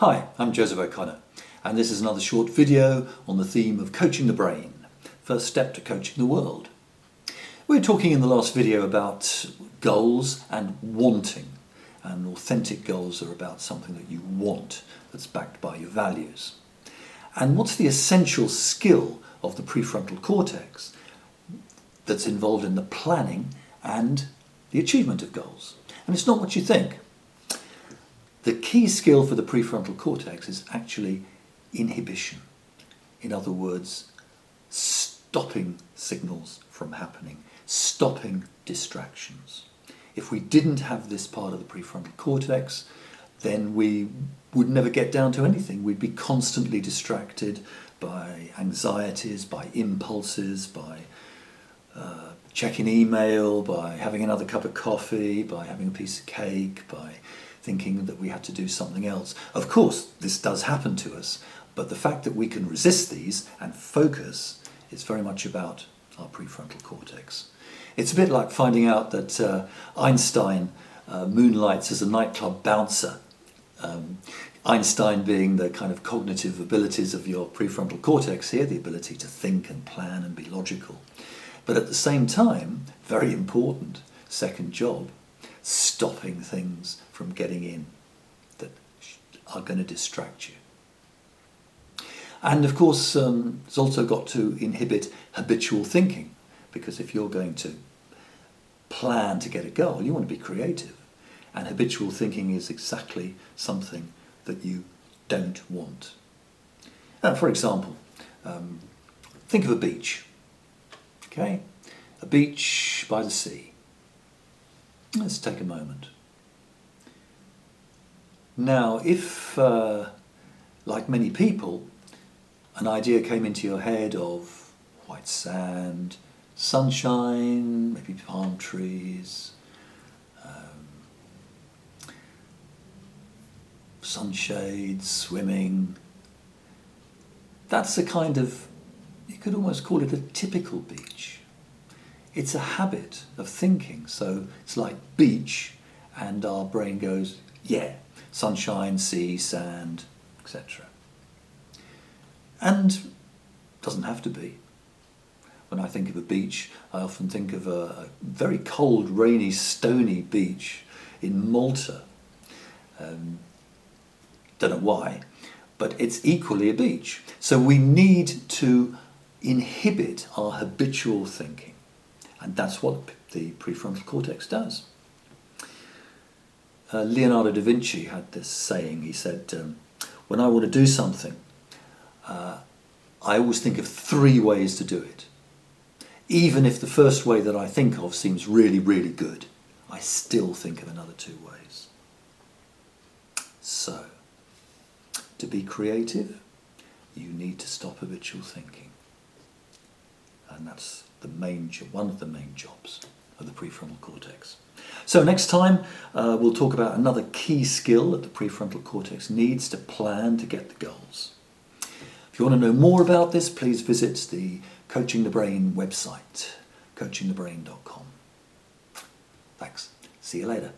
Hi, I'm Joseph O'Connor, and this is another short video on the theme of coaching the brain, first step to coaching the world. We were talking in the last video about goals and wanting, and authentic goals are about something that you want, that's backed by your values. And what's the essential skill of the prefrontal cortex that's involved in the planning and the achievement of goals? And it's not what you think. The key skill for the prefrontal cortex is actually inhibition. In other words, stopping signals from happening, stopping distractions. If we didn't have this part of the prefrontal cortex, then we would never get down to anything. We'd be constantly distracted by anxieties, by impulses, by checking email, by having another cup of coffee, by having a piece of cake, by thinking that we had to do something else. Of course, this does happen to us, but the fact that we can resist these and focus is very much about our prefrontal cortex. It's a bit like finding out that Einstein moonlights as a nightclub bouncer. Einstein being the kind of cognitive abilities of your prefrontal cortex here, the ability to think and plan and be logical. But at the same time, very important, second job, stopping things from getting in that are going to distract you. And of course, it's also got to inhibit habitual thinking, because if you're going to plan to get a goal, you want to be creative. And habitual thinking is exactly something that you don't want. For example, think of a beach. Okay? A beach by the sea. Let's take a moment. Now, if, like many people, an idea came into your head of white sand, sunshine, maybe palm trees, sunshades, swimming, that's a kind of, you could almost call it a typical beach. It's a habit of thinking, so it's like beach, and our brain goes, yeah, sunshine, sea, sand, etc. And it doesn't have to be. When I think of a beach, I often think of a very cold, rainy, stony beach in Malta. Don't know why, but it's equally a beach. So we need to inhibit our habitual thinking, and that's what the prefrontal cortex does. Leonardo da Vinci had this saying. He said, when I want to do something, I always think of 3 ways to do it. Even if the first way that I think of seems really, really good, I still think of another 2 ways. So, to be creative, you need to stop habitual thinking. And that's one of the main jobs of the prefrontal cortex. So next time we'll talk about another key skill that the prefrontal cortex needs to plan to get the goals. If you want to know more about this, please visit the Coaching the Brain website, coachingthebrain.com. Thanks. See you later.